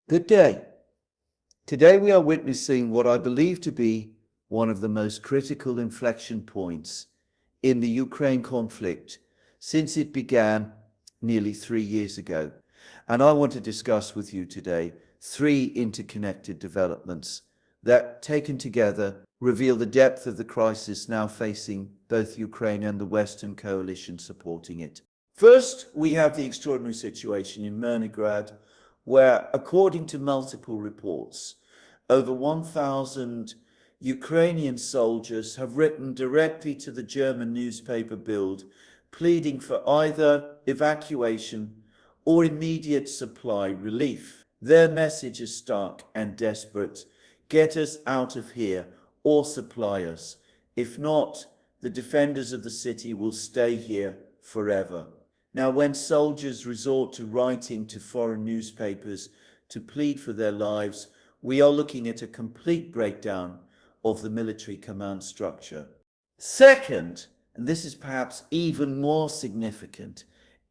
Good day. Today we are witnessing what I believe to be one of the most critical inflection points in the Ukraine conflict since it began nearly 3 years ago. And I want to discuss with you today three interconnected developments that, taken together, reveal the depth of the crisis now facing both Ukraine and the Western coalition supporting it. First, we have the extraordinary situation in Leningrad, where, according to multiple reports, over 1,000 Ukrainian soldiers have written directly to the German newspaper Bild, pleading for either evacuation or immediate supply relief. Their message is stark and desperate: get us out of here or supply us. If not, the defenders of the city will stay here forever. Now, when soldiers resort to writing to foreign newspapers to plead for their lives, we are looking at a complete breakdown of the military command structure. Second, and this is perhaps even more significant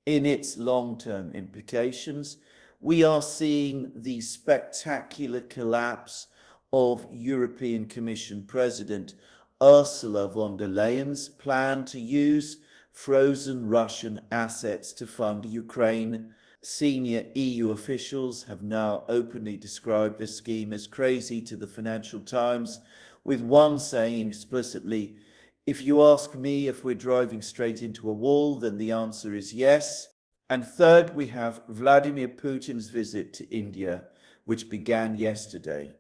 in its long-term implications, we are seeing the spectacular collapse of European Commission President Ursula von der Leyen's plan to use frozen Russian assets to fund Ukraine. Senior EU officials have now openly described this scheme as crazy to the Financial Times, with one saying explicitly, "If you ask me if we're driving straight into a wall, then the answer is yes." And third, we have Vladimir Putin's visit to India, which began yesterday,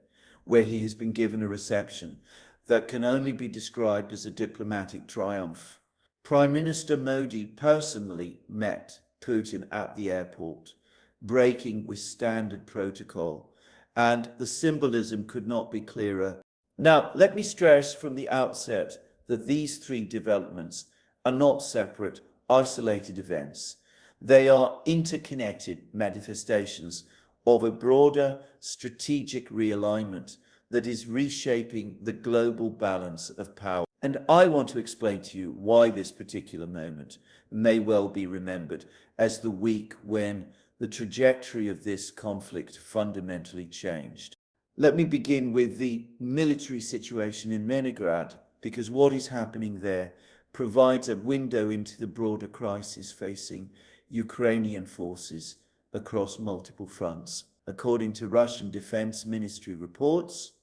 where he has been given a reception that can only be described as a diplomatic triumph. Prime Minister Modi personally met Putin at the airport, breaking with standard protocol, and the symbolism could not be clearer. Now, let me stress from the outset that these three developments are not separate, isolated events. They are interconnected manifestations of a broader strategic realignment that is reshaping the global balance of power. And I want to explain to you why this particular moment may well be remembered as the week when the trajectory of this conflict fundamentally changed. Let me begin with the military situation in Leningrad, because what is happening there provides a window into the broader crisis facing Ukrainian forces across multiple fronts. According to Russian Defense Ministry reports,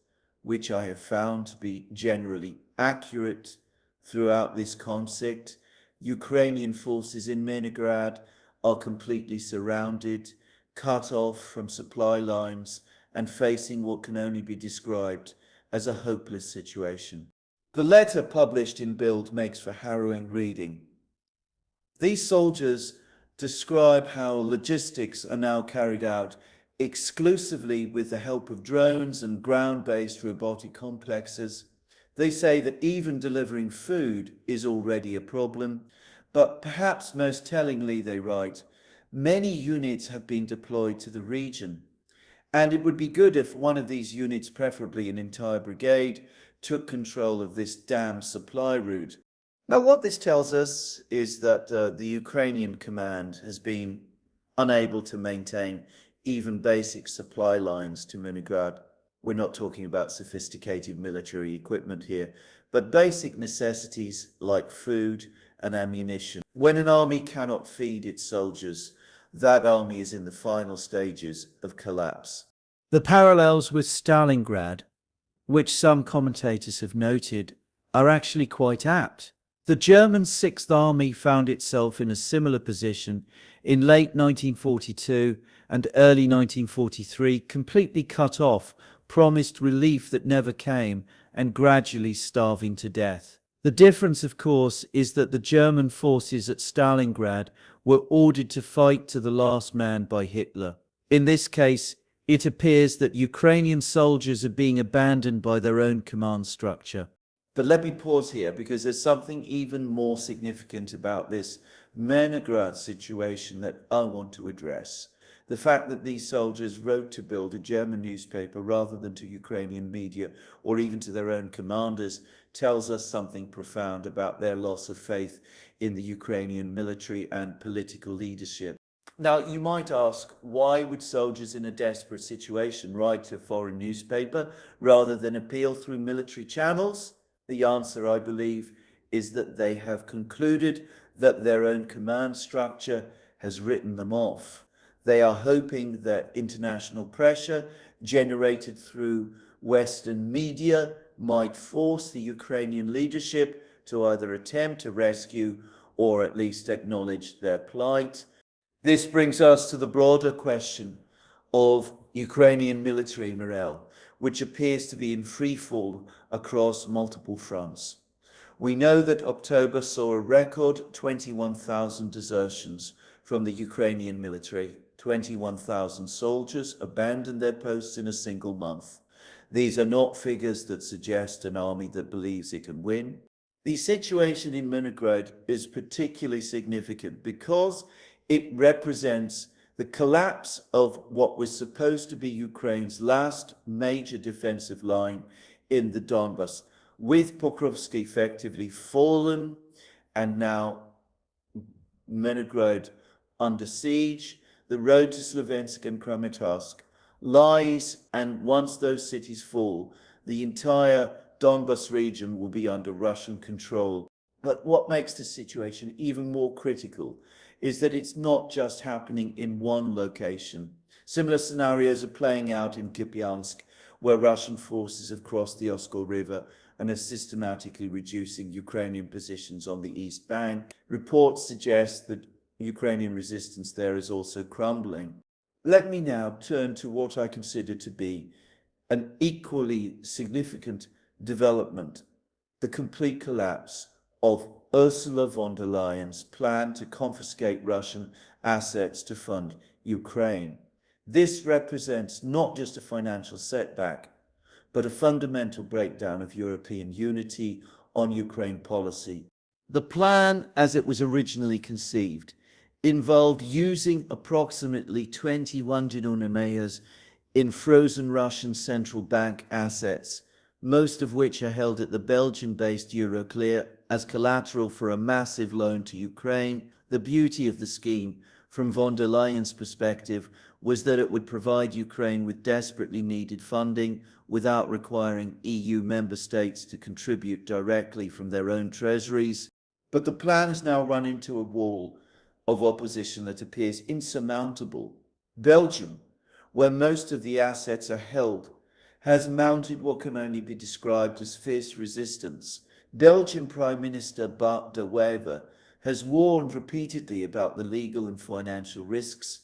which I have found to be generally accurate throughout this conflict, Ukrainian forces in Leningrad are completely surrounded, cut off from supply lines, and facing what can only be described as a hopeless situation. The letter published in Bild makes for harrowing reading. These soldiers describe how logistics are now carried out exclusively with the help of drones and ground-based robotic complexes. They say that even delivering food is already a problem, but perhaps most tellingly, they write, many units have been deployed to the region, and it would be good if one of these units, preferably an entire brigade, took control of this damn supply route. Now, what this tells us is that the Ukrainian command has been unable to maintain even basic supply lines to Leningrad. We're not talking about sophisticated military equipment here, but basic necessities like food and ammunition. When an army cannot feed its soldiers, that army is in the final stages of collapse. The parallels with Stalingrad, which some commentators have noted, are actually quite apt. The German Sixth Army found itself in a similar position in late 1942 and early 1943, completely cut off, promised relief that never came, and gradually starving to death. The difference, of course, is that the German forces at Stalingrad were ordered to fight to the last man by Hitler. In this case, it appears that Ukrainian soldiers are being abandoned by their own command structure. But let me pause here, because there's something even more significant about this Leningrad situation that I want to address. The fact that these soldiers wrote to Bild, a German newspaper, rather than to Ukrainian media or even to their own commanders, tells us something profound about their loss of faith in the Ukrainian military and political leadership. Now, you might ask, why would soldiers in a desperate situation write to a foreign newspaper rather than appeal through military channels? The answer, I believe, is that they have concluded that their own command structure has written them off. They are hoping that international pressure generated through Western media might force the Ukrainian leadership to either attempt to rescue or at least acknowledge their plight. This brings us to the broader question of Ukrainian military morale, which appears to be in free fall across multiple fronts. We know that October saw a record 21,000 desertions from the Ukrainian military. 21,000 soldiers abandoned their posts in a single month. These are not figures that suggest an army that believes it can win. The situation in Leningrad is particularly significant because it represents the collapse of what was supposed to be Ukraine's last major defensive line in the Donbas, with Pokrovsky effectively fallen and now Leningrad under siege. The road to Slovensk and Kramatorsk lies, and once those cities fall, the entire Donbas region will be under Russian control. But what makes the situation even more critical is that it's not just happening in one location. Similar scenarios are playing out in Kupiansk, where Russian forces have crossed the Oskol River and are systematically reducing Ukrainian positions on the east bank. Reports suggest that Ukrainian resistance there is also crumbling. Let me now turn to what I consider to be an equally significant development: the complete collapse of Ursula von der Leyen's plan to confiscate Russian assets to fund Ukraine. This represents not just a financial setback, but a fundamental breakdown of European unity on Ukraine policy. The plan, as it was originally conceived, involved using approximately 21 denominators in frozen Russian central bank assets, most of which are held at the Belgian-based Euroclear as collateral for a massive loan to Ukraine. The beauty of the scheme, from von der Leyen's perspective, was that it would provide Ukraine with desperately needed funding without requiring EU member states to contribute directly from their own treasuries. But the plan has now run into a wall of opposition that appears insurmountable. Belgium, where most of the assets are held, has mounted what can only be described as fierce resistance. Belgian Prime Minister Bart de Wever has warned repeatedly about the legal and financial risks,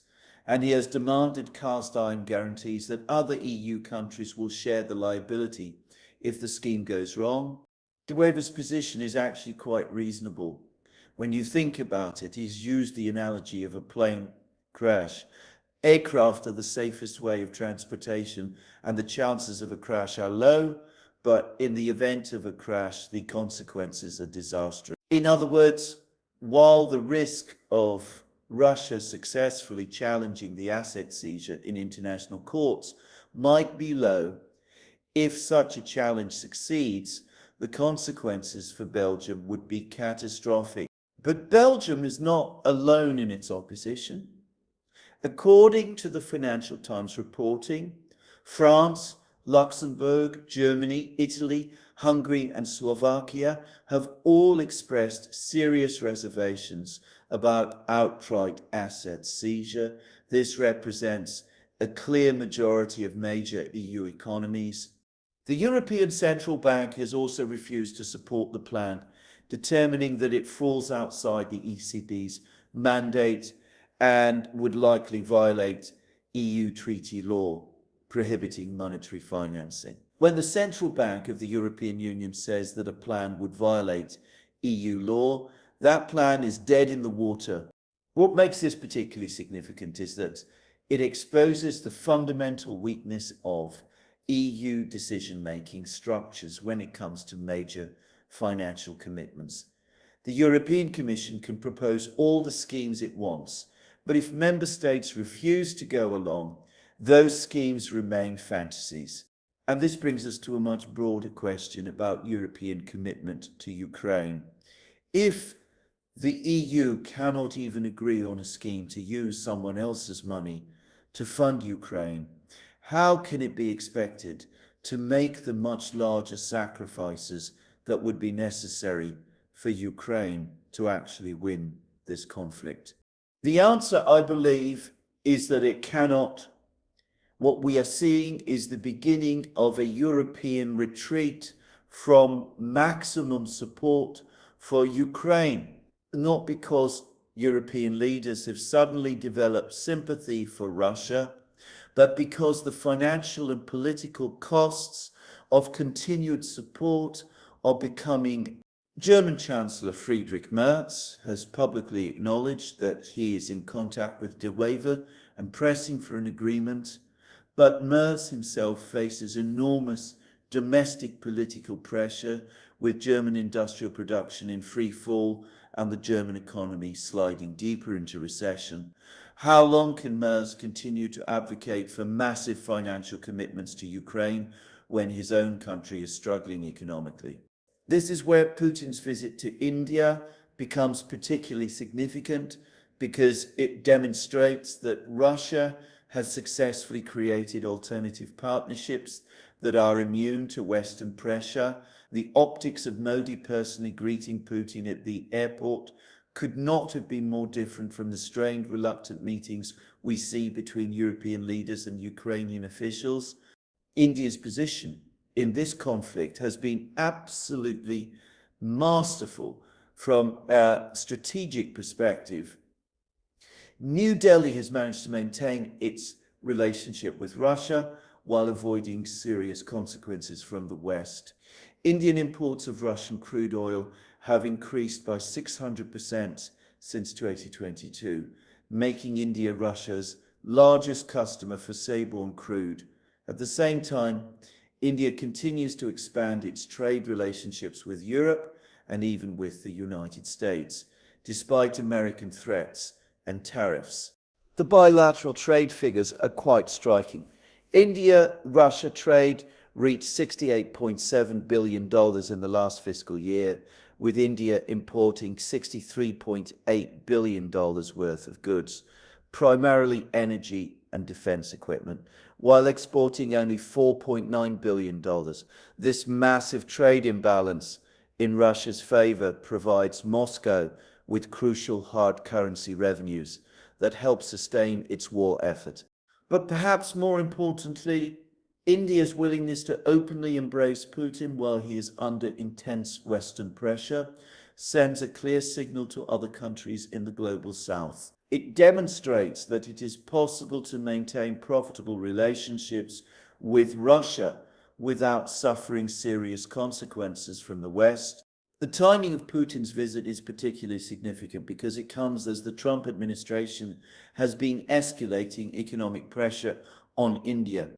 and he has demanded cast-iron guarantees that other EU countries will share the liability if the scheme goes wrong. De Wever's position is actually quite reasonable. When you think about it, he's used the analogy of a plane crash. Aircraft are the safest way of transportation, and the chances of a crash are low, but in the event of a crash, the consequences are disastrous. In other words, while the risk of Russia successfully challenging the asset seizure in international courts might be low, if such a challenge succeeds, the consequences for Belgium would be catastrophic. But Belgium is not alone in its opposition. According to the Financial Times reporting, France, Luxembourg, Germany, Italy, Hungary, and Slovakia have all expressed serious reservations about outright asset seizure. This represents a clear majority of major EU economies. The European Central Bank has also refused to support the plan, determining that it falls outside the ECB's mandate and would likely violate EU treaty law prohibiting monetary financing. When the Central Bank of the European Union says that a plan would violate EU law, that plan is dead in the water. What makes this particularly significant is that it exposes the fundamental weakness of EU decision-making structures when it comes to major financial commitments. The European Commission can propose all the schemes it wants, but if member states refuse to go along, those schemes remain fantasies. And this brings us to a much broader question about European commitment to Ukraine. If The EU cannot even agree on a scheme to use someone else's money to fund Ukraine. How can it be expected to make the much larger sacrifices that would be necessary for Ukraine to actually win this conflict? The answer, I believe, is that it cannot. What we are seeing is the beginning of a European retreat from maximum support for Ukraine, not because European leaders have suddenly developed sympathy for Russia, but because the financial and political costs of continued support are becoming. German Chancellor Friedrich Merz has publicly acknowledged that he is in contact with De Wever and pressing for an agreement, but Merz himself faces enormous domestic political pressure, with German industrial production in free fall and the German economy sliding deeper into recession. How long can Merz continue to advocate for massive financial commitments to Ukraine when his own country is struggling economically? This is where Putin's visit to India becomes particularly significant, because it demonstrates that Russia has successfully created alternative partnerships that are immune to Western pressure. The optics of Modi personally greeting Putin at the airport could not have been more different from the strained, reluctant meetings we see between European leaders and Ukrainian officials. India's position in this conflict has been absolutely masterful from a strategic perspective. New Delhi has managed to maintain its relationship with Russia while avoiding serious consequences from the West. Indian imports of Russian crude oil have increased by 600% since 2022, making India Russia's largest customer for seaborne crude. At the same time, India continues to expand its trade relationships with Europe and even with the United States, despite American threats and tariffs. The bilateral trade figures are quite striking. India-Russia trade reached $68.7 billion in the last fiscal year, with India importing $63.8 billion worth of goods, primarily energy and defense equipment, while exporting only $4.9 billion. This massive trade imbalance in Russia's favor provides Moscow with crucial hard currency revenues that help sustain its war effort. But perhaps more importantly, India's willingness to openly embrace Putin while he is under intense Western pressure sends a clear signal to other countries in the global south. It demonstrates that it is possible to maintain profitable relationships with Russia without suffering serious consequences from the West. The timing of Putin's visit is particularly significant because it comes as the Trump administration has been escalating economic pressure on India.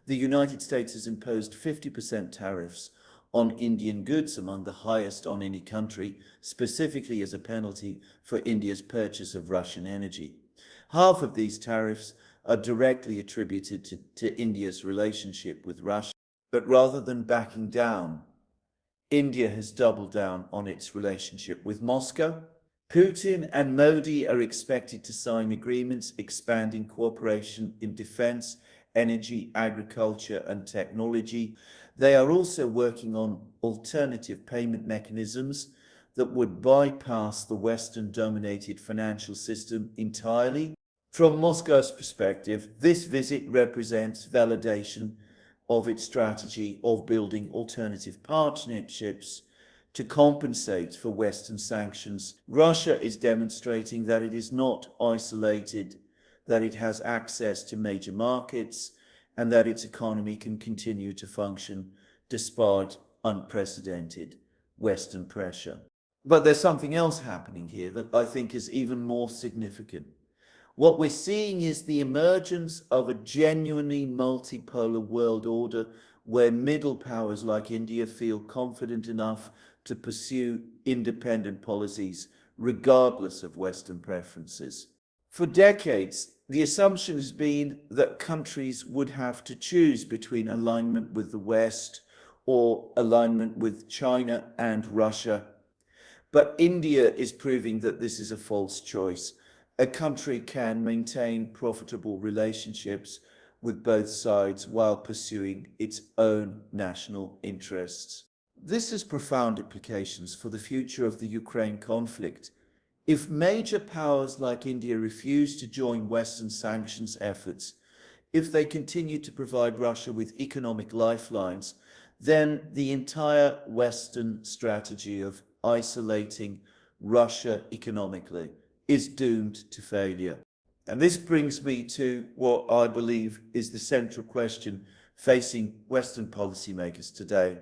The United States has imposed 50% tariffs on Indian goods, among the highest on any country, specifically as a penalty for India's purchase of Russian energy. Half of these tariffs are directly attributed to India's relationship with Russia, but rather than backing down, India has doubled down on its relationship with Moscow. Putin and Modi are expected to sign agreements expanding cooperation in defense, energy, agriculture, and technology. They are also working on alternative payment mechanisms that would bypass the Western-dominated financial system entirely. From Moscow's perspective, this visit represents validation of its strategy of building alternative partnerships to compensate for Western sanctions. Russia is demonstrating that it is not isolated, that it has access to major markets, and that its economy can continue to function despite unprecedented Western pressure. But there's something else happening here that I think is even more significant. What we're seeing is the emergence of a genuinely multipolar world order where middle powers like India feel confident enough to pursue independent policies regardless of Western preferences. For decades, the assumption has been that countries would have to choose between alignment with the West or alignment with China and Russia. But India is proving that this is a false choice. A country can maintain profitable relationships with both sides while pursuing its own national interests. This has profound implications for the future of the Ukraine conflict. If major powers like India refuse to join Western sanctions efforts, if they continue to provide Russia with economic lifelines, then the entire Western strategy of isolating Russia economically is doomed to failure. And this brings me to what I believe is the central question facing Western policymakers today.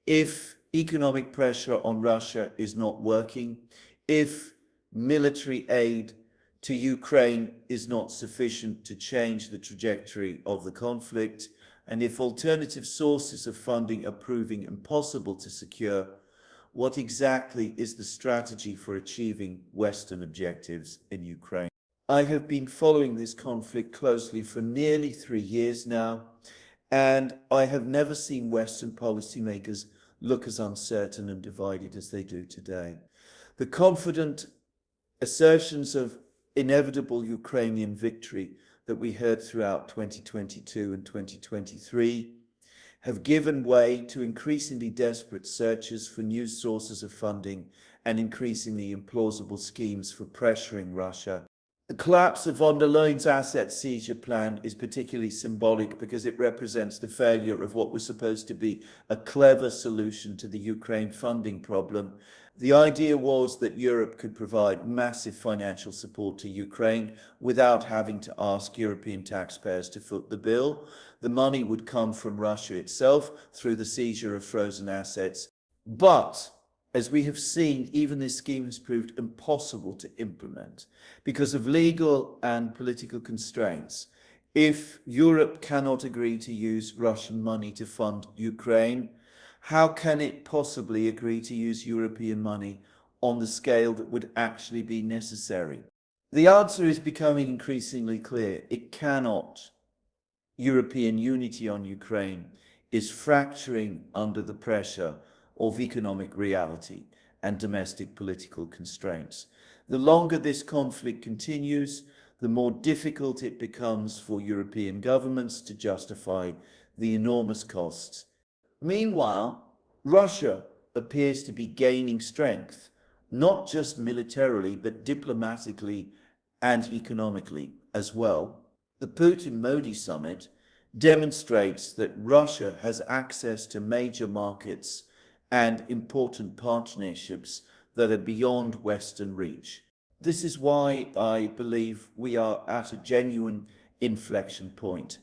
If economic pressure on Russia is not working, if military aid to Ukraine is not sufficient to change the trajectory of the conflict, and if alternative sources of funding are proving impossible to secure, what exactly is the strategy for achieving Western objectives in Ukraine? I have been following this conflict closely for nearly 3 years now, and I have never seen Western policymakers look as uncertain and divided as they do today. The confident assertions of inevitable Ukrainian victory that we heard throughout 2022 and 2023 have given way to increasingly desperate searches for new sources of funding and increasingly implausible schemes for pressuring Russia. The collapse of von der Leyen's asset seizure plan is particularly symbolic because it represents the failure of what was supposed to be a clever solution to the Ukraine funding problem. The idea was that Europe could provide massive financial support to Ukraine without having to ask European taxpayers to foot the bill. The money would come from Russia itself through the seizure of frozen assets. But as we have seen, even this scheme has proved impossible to implement because of legal and political constraints. If Europe cannot agree to use Russian money to fund Ukraine, how can it possibly agree to use European money on the scale that would actually be necessary? The answer is becoming increasingly clear. It cannot. European unity on Ukraine is fracturing under the pressure of economic reality and domestic political constraints. The longer this conflict continues, the more difficult it becomes for European governments to justify the enormous costs. Meanwhile, Russia appears to be gaining strength, not just militarily, but diplomatically and economically as well. The Putin-Modi summit demonstrates that Russia has access to major markets and important partnerships that are beyond Western reach. This is why I believe we are at a genuine inflection point.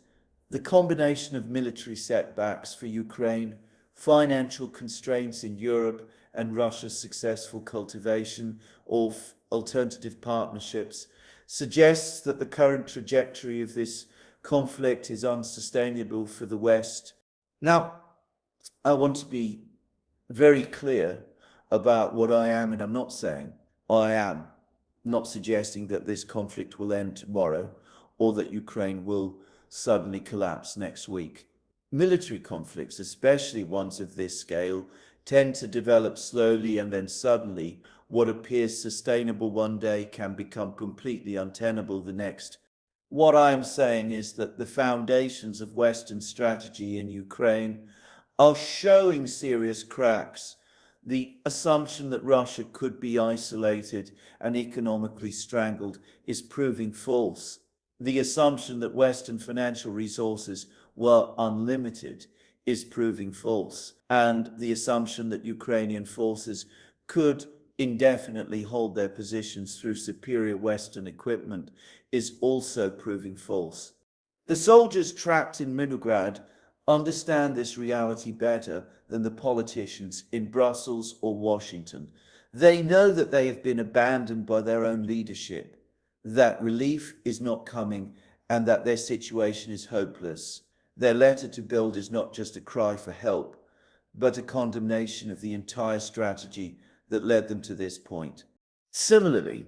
The combination of military setbacks for Ukraine, financial constraints in Europe, and Russia's successful cultivation of alternative partnerships suggests that the current trajectory of this conflict is unsustainable for the West. Now, I want to be very clear about what I am and I'm not saying. I am not suggesting that this conflict will end tomorrow or that Ukraine will suddenly collapse next week. Military conflicts, especially ones of this scale, tend to develop slowly and then suddenly what appears sustainable one day can become completely untenable the next. What I am saying is that the foundations of Western strategy in Ukraine are showing serious cracks. The assumption that Russia could be isolated and economically strangled is proving false. The assumption that Western financial resources were unlimited is proving false. And the assumption that Ukrainian forces could indefinitely hold their positions through superior Western equipment is also proving false. The soldiers trapped in Leningrad understand this reality better than the politicians in Brussels or Washington. They know that they have been abandoned by their own leadership, that relief is not coming, and that their situation is hopeless. Their letter to Bild is not just a cry for help, but a condemnation of the entire strategy that led them to this point. Similarly,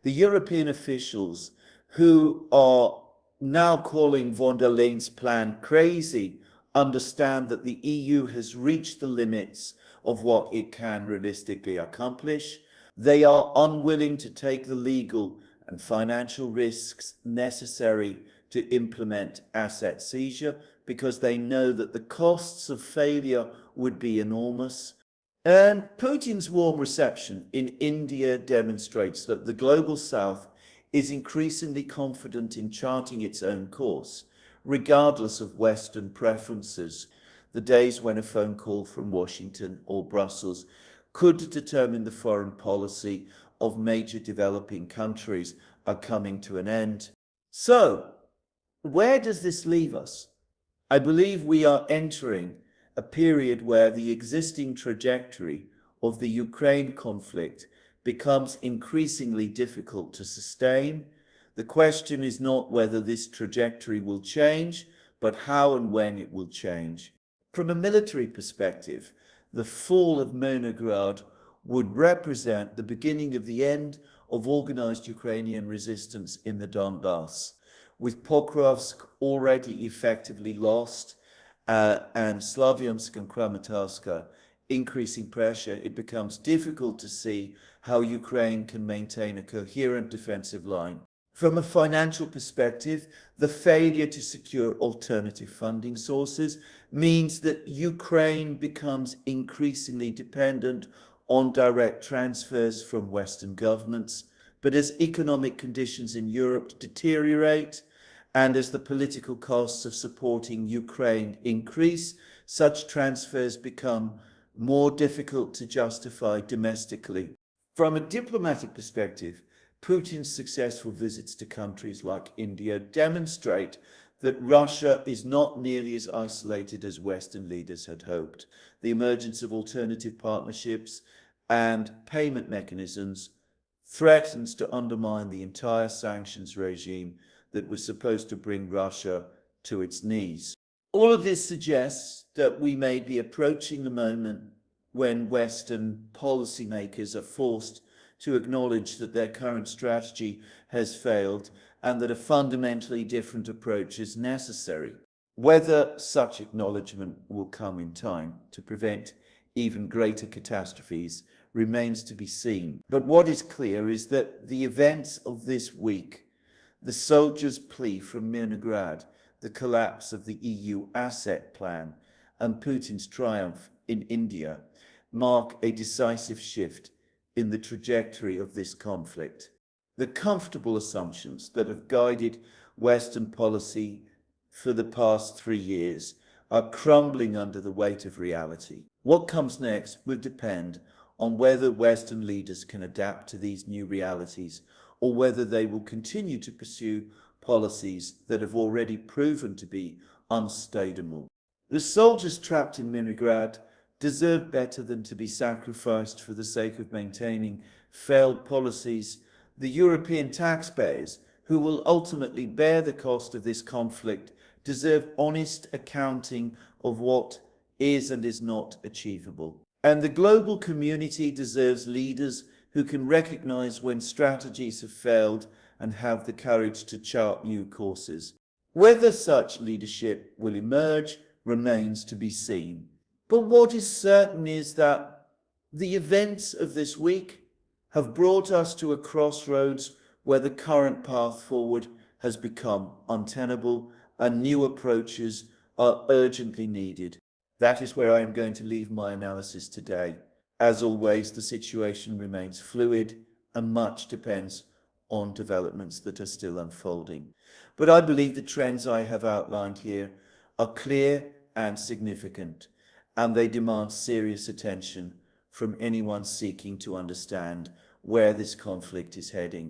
the European officials who are now calling von der Leyen's plan crazy understand that the EU has reached the limits of what it can realistically accomplish. They are unwilling to take the legal and financial risks necessary to implement asset seizure because they know that the costs of failure would be enormous. And Putin's warm reception in India demonstrates that the global south is increasingly confident in charting its own course, regardless of Western preferences. The days when a phone call from Washington or Brussels could determine the foreign policy of major developing countries are coming to an end. So, where does this leave us? I believe we are entering a period where the existing trajectory of the Ukraine conflict becomes increasingly difficult to sustain. The question is not whether this trajectory will change, but how and when it will change. From a military perspective, the fall of Leningrad would represent the beginning of the end of organized Ukrainian resistance in the Donbass, with Pokrovsk already effectively lost and Slavyansk and Kramatorsk increasing pressure. It becomes difficult to see how Ukraine can maintain a coherent defensive line. From a financial perspective, the failure to secure alternative funding sources means that Ukraine becomes increasingly dependent on direct transfers from Western governments. But as economic conditions in Europe deteriorate, and as the political costs of supporting Ukraine increase, such transfers become more difficult to justify domestically. From a diplomatic perspective, Putin's successful visits to countries like India demonstrate that Russia is not nearly as isolated as Western leaders had hoped. The emergence of alternative partnerships and payment mechanisms threatens to undermine the entire sanctions regime that was supposed to bring Russia to its knees. All of this suggests that we may be approaching the moment when Western policymakers are forced to acknowledge that their current strategy has failed and that a fundamentally different approach is necessary. Whether such acknowledgement will come in time to prevent even greater catastrophes remains to be seen. But what is clear is that the events of this week, the soldiers' plea from Leningrad, the collapse of the EU asset plan, and Putin's triumph in India mark a decisive shift in the trajectory of this conflict. The comfortable assumptions that have guided Western policy for the past 3 years are crumbling under the weight of reality. What comes next will depend on whether Western leaders can adapt to these new realities or whether they will continue to pursue policies that have already proven to be unsustainable. The soldiers trapped in Leningrad deserve better than to be sacrificed for the sake of maintaining failed policies. The European taxpayers, who will ultimately bear the cost of this conflict, deserve honest accounting of what is and is not achievable. And the global community deserves leaders who can recognize when strategies have failed and have the courage to chart new courses. Whether such leadership will emerge remains to be seen. But what is certain is that the events of this week have brought us to a crossroads where the current path forward has become untenable and new approaches are urgently needed. That is where I am going to leave my analysis today. As always, the situation remains fluid and much depends on developments that are still unfolding. But I believe the trends I have outlined here are clear and significant, and they demand serious attention from anyone seeking to understand where this conflict is heading.